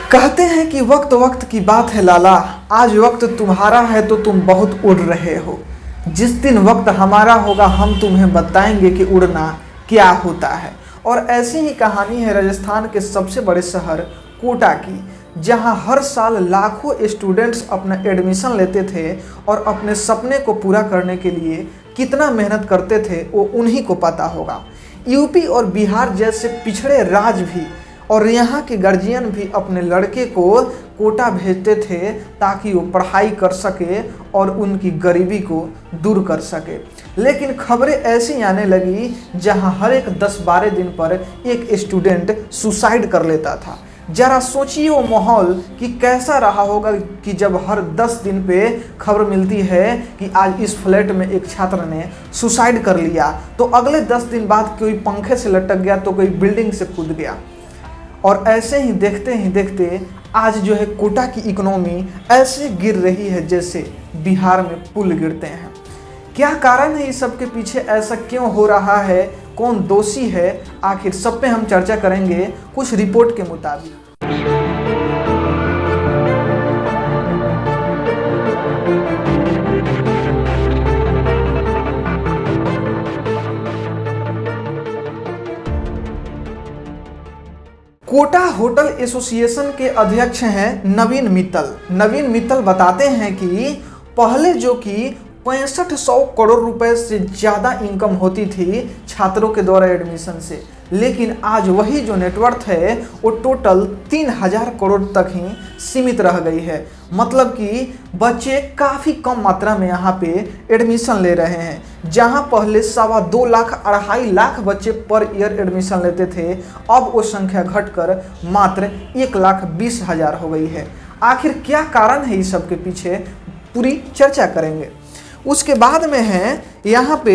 कहते हैं कि वक्त वक्त की बात है लाला, आज वक्त तुम्हारा है तो तुम बहुत उड़ रहे हो। जिस दिन वक्त हमारा होगा हम तुम्हें बताएंगे कि उड़ना क्या होता है। और ऐसी ही कहानी है राजस्थान के सबसे बड़े शहर कोटा की, जहां हर साल लाखों स्टूडेंट्स अपना एडमिशन लेते थे और अपने सपने को पूरा करने के लिए कितना मेहनत करते थे वो उन्हीं को पता होगा। यूपी और बिहार जैसे पिछड़े राज्य भी और यहाँ के गार्जियन भी अपने लड़के को कोटा भेजते थे ताकि वो पढ़ाई कर सके और उनकी गरीबी को दूर कर सके। लेकिन खबरें ऐसी आने लगी जहाँ हर एक 10-12 दिन पर एक स्टूडेंट सुसाइड कर लेता था। जरा सोचिए वो माहौल कि कैसा रहा होगा कि जब हर 10 दिन पे खबर मिलती है कि आज इस फ्लैट में एक छात्र ने सुसाइड कर लिया, तो अगले 10 दिन बाद कोई पंखे से लटक गया तो कोई बिल्डिंग से कूद गया। और ऐसे ही देखते आज जो है कोटा की इकोनॉमी ऐसे गिर रही है जैसे बिहार में पुल गिरते हैं। क्या कारण है इस सब के पीछे, ऐसा क्यों हो रहा है, कौन दोषी है, आखिर सब पे हम चर्चा करेंगे कुछ रिपोर्ट के मुताबिक। कोटा होटल एसोसिएशन के अध्यक्ष हैं नवीन मित्तल। नवीन मित्तल बताते हैं कि पहले जो कि 6500 करोड़ रुपए से ज़्यादा इनकम होती थी छात्रों के द्वारा एडमिशन से, लेकिन आज वही जो नेटवर्थ है वो टोटल 3000 करोड़ तक ही सीमित रह गई है। मतलब कि बच्चे काफ़ी कम मात्रा में यहाँ पे एडमिशन ले रहे हैं। जहाँ पहले 2.25 लाख 2.5 लाख बच्चे पर ईयर एडमिशन लेते थे, अब वो संख्या घटकर मात्र 1,20,000 हो गई है। आखिर क्या कारण है इस सब के पीछे, पूरी चर्चा करेंगे। उसके बाद में है यहाँ पे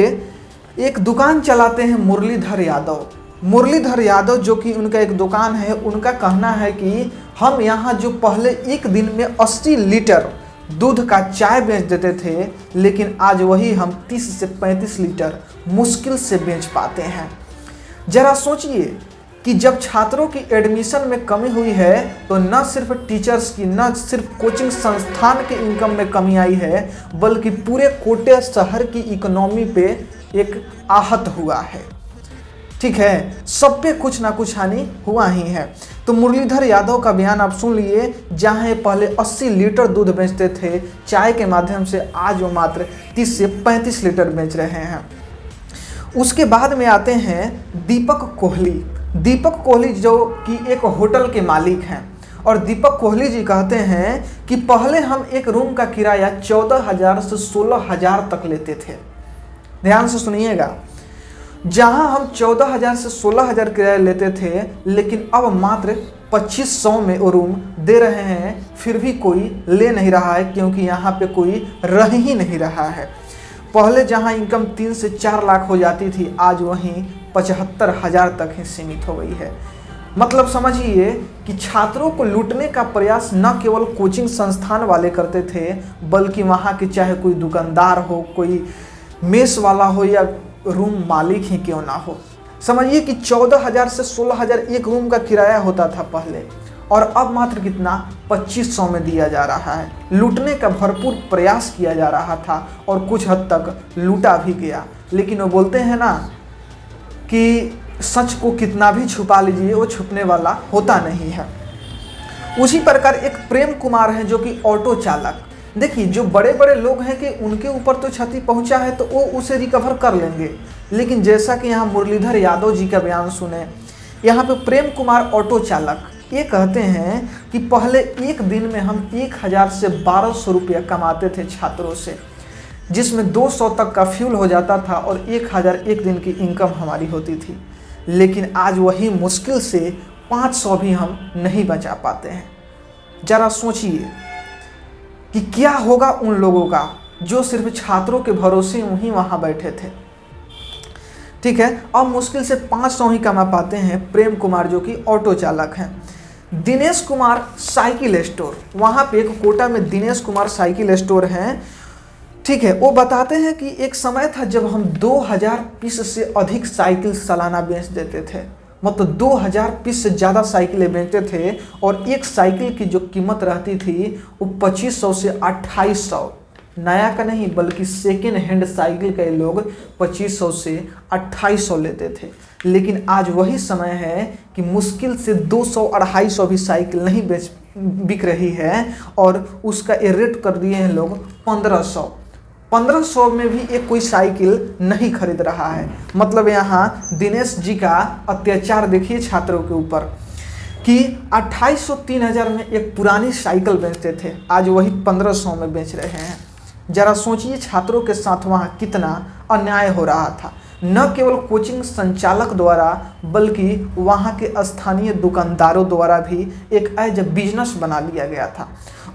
एक दुकान चलाते हैं मुरलीधर यादव। मुरलीधर यादव जो कि उनका एक दुकान है, उनका कहना है कि हम यहाँ जो पहले एक दिन में 80 लीटर दूध का चाय बेच देते थे, लेकिन आज वही हम 30 से 35 लीटर मुश्किल से बेच पाते हैं। जरा सोचिए कि जब छात्रों की एडमिशन में कमी हुई है तो न सिर्फ टीचर्स की, न सिर्फ कोचिंग संस्थान के इनकम में कमी आई है, बल्कि पूरे कोटे शहर की इकोनॉमी पे एक आहत हुआ है। ठीक है, सब पे कुछ ना कुछ हानि हुआ ही है। तो मुरलीधर यादव का बयान आप सुन लिए, जहाँ ये पहले 80 लीटर दूध बेचते थे चाय के माध्यम से, आज वो मात्र 30 से 35 लीटर बेच रहे हैं। उसके बाद में आते हैं दीपक कोहली। दीपक कोहली जो कि एक होटल के मालिक हैं, और दीपक कोहली जी कहते हैं कि पहले हम एक रूम का किराया 14,000 से 16,000 तक लेते थे। ध्यान से सुनिएगा, जहां हम 14,000 से 16,000 किराया लेते थे, लेकिन अब मात्र 2500 में वो रूम दे रहे हैं। फिर भी कोई ले नहीं रहा है क्योंकि यहाँ पे कोई रह ही नहीं रहा है। पहले जहां इनकम 3 से 4 लाख हो जाती थी, आज वहीं 75,000 तक ही सीमित हो गई है। मतलब समझिए कि छात्रों को लूटने का प्रयास न केवल कोचिंग संस्थान वाले करते थे, बल्कि वहाँ के चाहे कोई दुकानदार हो, कोई मेस वाला हो या रूम मालिक ही क्यों ना हो। समझिए कि 14,000 से 16,000 एक रूम का किराया होता था पहले, और अब मात्र कितना 2500 में दिया जा रहा है। लूटने का भरपूर प्रयास किया जा रहा था और कुछ हद तक लूटा भी गया। लेकिन वो बोलते हैं ना कि सच को कितना भी छुपा लीजिए वो छुपने वाला होता नहीं है। उसी प्रकार एक प्रेम कुमार हैं जो कि ऑटो चालक। देखिए, जो बड़े बड़े लोग हैं कि उनके ऊपर तो क्षति पहुंचा है तो वो उसे रिकवर कर लेंगे, लेकिन जैसा कि यहाँ मुरलीधर यादव जी का बयान सुने, यहाँ पे प्रेम कुमार ऑटो चालक ये कहते हैं कि पहले एक दिन में हम 1,000 से 1,200 रुपया कमाते थे छात्रों से, जिसमें 200 तक का फ्यूल हो जाता था और 1,000 एक दिन की इनकम हमारी होती थी। लेकिन आज वही मुश्किल से 500 भी हम नहीं बचा पाते हैं। जरा सोचिए कि क्या होगा उन लोगों का जो सिर्फ छात्रों के भरोसे ही वहाँ बैठे थे। ठीक है, अब मुश्किल से 500 ही कमा पाते हैं प्रेम कुमार जो कि ऑटो चालक हैं। दिनेश कुमार साइकिल स्टोर, वहाँ पे एक कोटा में दिनेश कुमार साइकिल स्टोर हैं। ठीक है, वो बताते हैं कि एक समय था जब हम 2000 पीस से अधिक साइकिल सालाना बेच देते थे। मतलब 2000 पीस से ज़्यादा साइकिलें बेचते थे और एक साइकिल की जो कीमत रहती थी वो 2500 से 2800, नया का नहीं बल्कि सेकेंड हैंड साइकिल का ये लोग 2500 से 2800 लेते थे। लेकिन आज वही समय है कि मुश्किल से 200-250 भी साइकिल नहीं बिक रही है और उसका ये रेट कर दिए हैं लोग 1500 में भी एक कोई साइकिल नहीं खरीद रहा है। मतलब यहाँ दिनेश जी का अत्याचार देखिए छात्रों के ऊपर कि 2800-3000 में एक पुरानी साइकिल बेचते थे, आज वही 1500 में बेच रहे हैं। जरा सोचिए छात्रों के साथ वहाँ कितना अन्याय हो रहा था। न केवल कोचिंग संचालक द्वारा बल्कि वहाँ के स्थानीय दुकानदारों द्वारा भी एक एज ए बिजनेस बना लिया गया था।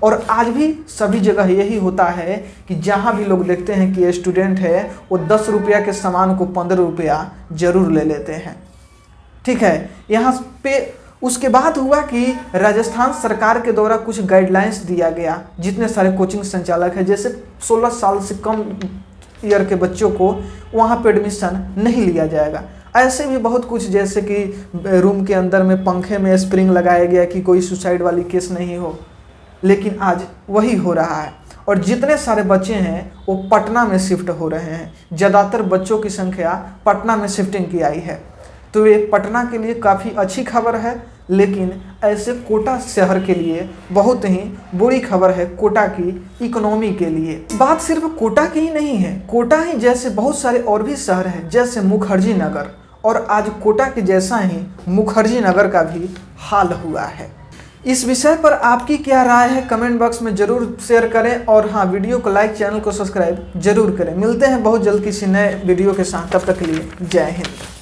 और आज भी सभी जगह यही होता है कि जहाँ भी लोग देखते हैं कि स्टूडेंट है वो 10 रुपया के सामान को 15 रुपया जरूर ले लेते हैं। ठीक है, यहाँ पे उसके बाद हुआ कि राजस्थान सरकार के द्वारा कुछ गाइडलाइंस दिया गया, जितने सारे कोचिंग संचालक हैं जैसे 16 साल से कम ईयर के बच्चों को वहाँ पे एडमिशन नहीं लिया जाएगा। ऐसे भी बहुत कुछ, जैसे कि रूम के अंदर में पंखे में स्प्रिंग लगाया गया कि कोई सुसाइड वाली केस नहीं हो। लेकिन आज वही हो रहा है और जितने सारे बच्चे हैं वो पटना में शिफ्ट हो रहे हैं। ज़्यादातर बच्चों की संख्या पटना में शिफ्टिंग की आई है, तो ये पटना के लिए काफ़ी अच्छी खबर है। लेकिन ऐसे कोटा शहर के लिए बहुत ही बुरी खबर है, कोटा की इकोनॉमी के लिए। बात सिर्फ कोटा की ही नहीं है, कोटा ही जैसे बहुत सारे और भी शहर हैं जैसे मुखर्जी नगर, और आज कोटा के जैसा ही मुखर्जी नगर का भी हाल हुआ है। इस विषय पर आपकी क्या राय है कमेंट बॉक्स में ज़रूर शेयर करें और हाँ, वीडियो को लाइक, चैनल को सब्सक्राइब जरूर करें। मिलते हैं बहुत जल्द किसी नए वीडियो के साथ, तब तक के लिए जय हिंद।